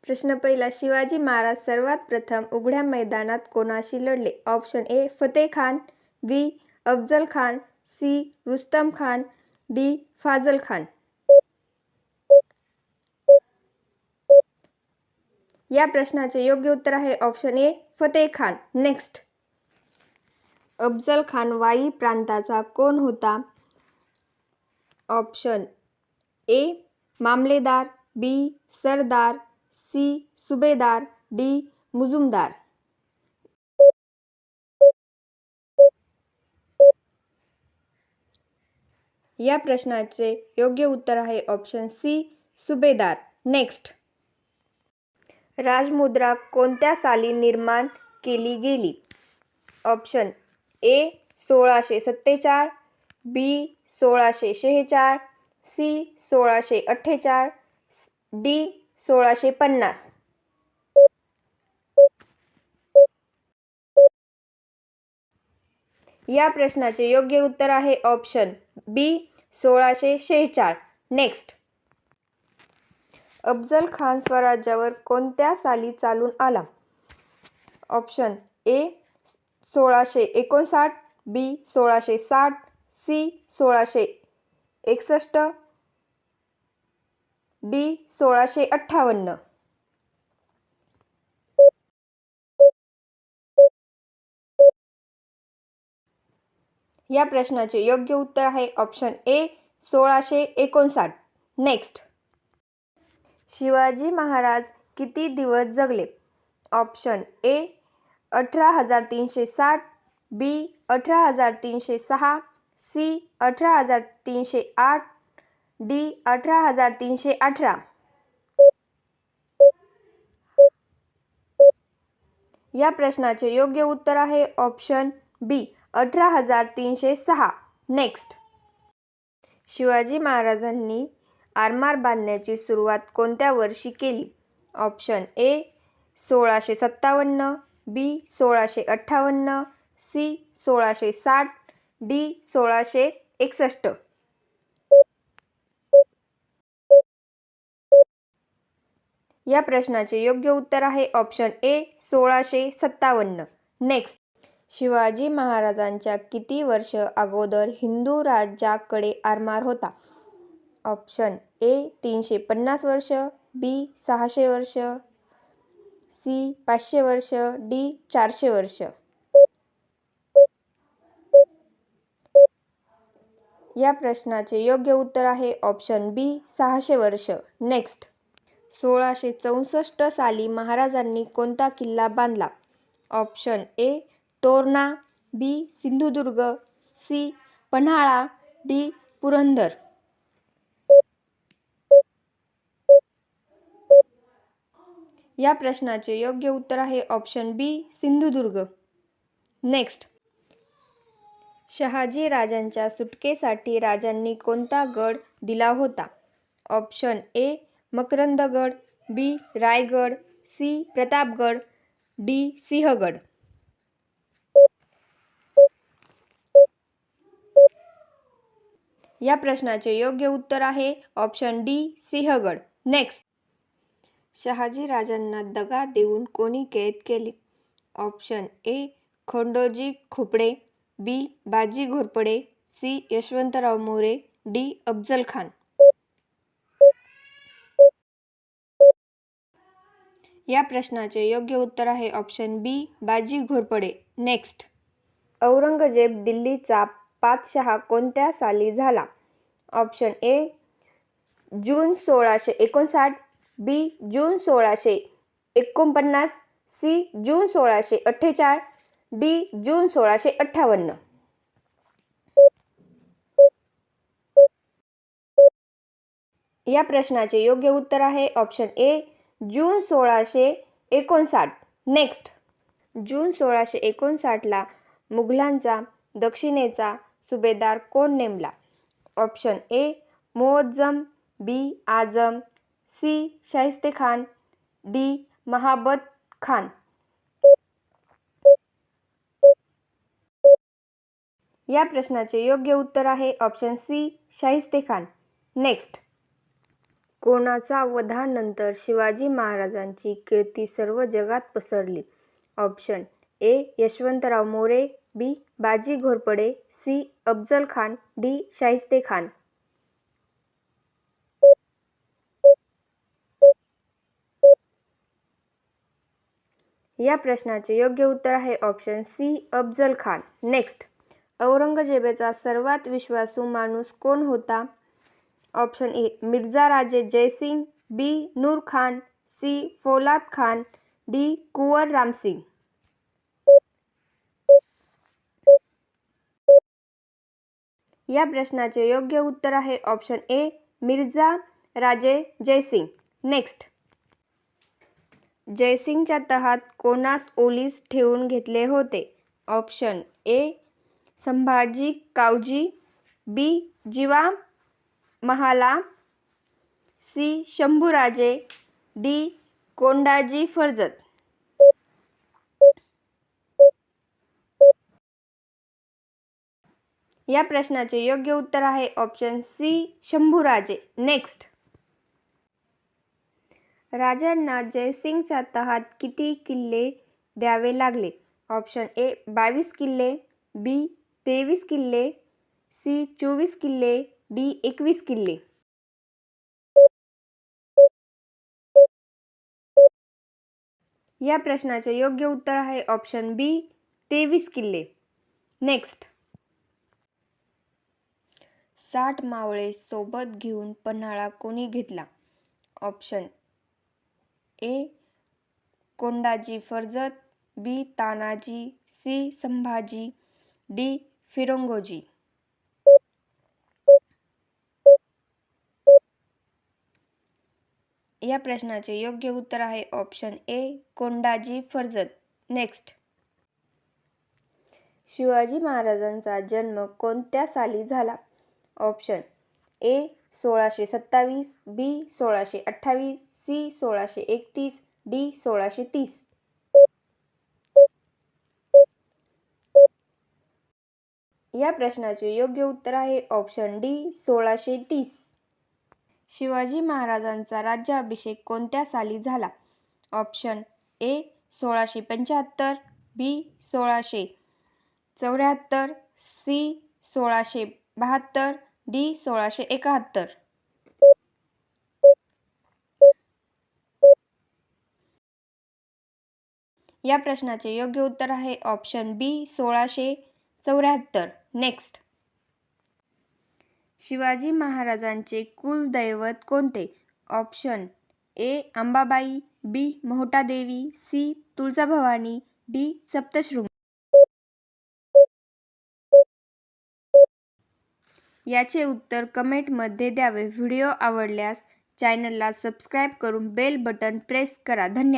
प्रश्न पहिला, शिवाजी महाराज सर्वात प्रथम उघड्या मैदानात कोणाशी लढले? Option A Fateh Khan, B Afzal Khan, C Rustam Khan, D Fazal Khan. या प्रश्नाचे योग्य उत्तर आहे option A Fateh Khan. Next, Afzal Khan Wai प्रांताचा कोण होता? ऑप्शन ए मामलेदार, बी सरदार, सी सुभेदार, डी मुजुमदार. या प्रश्नाचे योग्य उत्तर आहे ऑप्शन सी सुभेदार. नेक्स्ट, राजमुद्रा कोणत्या साली निर्माण केली गेली? Option A 1647, B 1646, C 1648, D 1650. या प्रश्नाचे योग्य उत्तर आहे option B 1646. Next, Afzal Khan स्वराज्यावर कोणत्या साली चालून आला? Option A 1659, B 1660, C 1661, D 1658. या प्रश्नाचे योग्य उत्तर आहे option A 1659. Next, Shivaji Maharaj किती दिवस जगले? Option A 18,360, B 18,306, C 18,308, D 18,318. या प्रश्नाचे योग्य उत्तर आहे ऑप्शन बी 18,306. नेक्स्ट, शिवाजी महाराजांनी आरमार बांधण्याची सुरुवात कोणत्या वर्षी केली? Option A 1657, B 1658, C 1660, D 1661. या प्रश्नाचे योग्य उत्तर आहे ऑप्शन ए 1657. नेक्स्ट, शिवाजी महाराजांच्या किती वर्ष अगोदर हिंदू राज्याकडे आरमार होता? ऑप्शन ए 350 वर्ष, बी 600 वर्ष, सी 500 वर्ष, डी 400 वर्ष. या प्रश्नाचे योग्य उत्तर आहे ऑप्शन बी 600 वर्ष. नेक्स्ट, 1664 साली महाराजांनी कोणता किल्ला बांधला? Option A Torna, B Sindhudurg, C Panhala, D Purandar. या प्रश्नाचे योग्य उत्तर आहे option B Sindhudurg. Next, Shahaji राजांच्या सुटकेसाठी राजांनी कोणता गड दिला होता? Option A Makarandgad, B Raigad, C Pratapgad, D Sinhagad. या प्रश्नाचे योग्य उत्तर आहे option D Sinhagad. Next, Shahaji राजांना दगा देऊन कोणी कैद केले? Option A Khandoji Khopde, B Baji Ghorpade, C Yashwantrao More, D Afzal Khan. या प्रश्नाचे योग्य उत्तर आहे option B Baji Ghorpade. Next, Aurangzeb दिल्लीचा पातशहा कोणत्या साली झाला? Option A June 1659, B June 1649, C June 1648, D June 1658. या प्रश्नाचे योग्य उत्तर आहे ऑप्शन ए जून 1659. नेक्स्ट, जून 1659ला मुघलांचा दक्षिणेचा सुभेदार कोण नेमला? Option A Muazzam, B Azam, C Shaistakhan, D Mahabat Khan. या प्रश्नाचे योग्य उत्तर आहे ऑप्शन सी शाहिस्तेखान. नेक्स्ट, कोणाच्या वधानंतर शिवाजी महाराजांची कीर्ती सर्व जगात पसरली? Option A Yashwantrao More, B Baji Ghorpade, C Afzal Khan, D Shaiste Khan. या प्रश्नाचे योग्य उत्तर आहे option C Afzal Khan. Next, औरंगजेबाचा सर्वात विश्वासू माणूस कोण होता? Option A Mirza Raje Jaysingh, B Noor Khan, C Fulad Khan, D Kunwar Ramsingh. या प्रश्नाचे योग्य उत्तर आहे option A Mirza Raje Jaisingh. Next, जयसिंगच्या तहात कोणास ओलीस ठेवून घेतले होते? ऑप्शन ए संभाजी कावजी, बी जिवा महाला, सी शंभूराजे, डी कोंडाजी फर्जत. या प्रश्नाचे योग्य उत्तर आहे ऑप्शन सी शंभूराजे. नेक्स्ट, राजांना जयसिंगच्या तहात किती किल्ले द्यावे लागले? ऑप्शन ए 22 किल्ले, बी 23 किल्ले, सी 24 किल्ले, डी 21 किल्ले. या प्रश्नाचे योग्य उत्तर आहे ऑप्शन बी 23 किल्ले. नेक्स्ट, 60 मावळे सोबत घेऊन पन्हाळा कोणी घेतला? Option A Kondaji Farjat, B Tanaji, C Sambhaji, D Firangoji. या प्रश्नाचे योग्य उत्तर आहे option A Kondaji Farjat. Next, Shivaji महाराजांचा जन्म कोणत्या साली झाला? Option A 1627, B 1628, C 1631, D 1630. या प्रश्नाचे योग्य उत्तर आहे ऑप्शन डी 1630. शिवाजी महाराजांचा राज्याभिषेक कोणत्या साली झाला? Option A 1675, B 1674, C 1672, D 1671. या प्रश्नाचे योग्य उत्तर आहे ऑप्शन बी 1674. नेक्स्ट, शिवाजी महाराजांचे कुलदैवत कोणते? Option A Ambabai, B Mohatadevi, C Tuljabhavani, D Saptashrungi. याचे उत्तर कमेंटमध्ये द्यावे. व्हिडिओ आवडल्यास चॅनलला सबस्क्राईब करून बेल बटन प्रेस करा. धन्यवाद.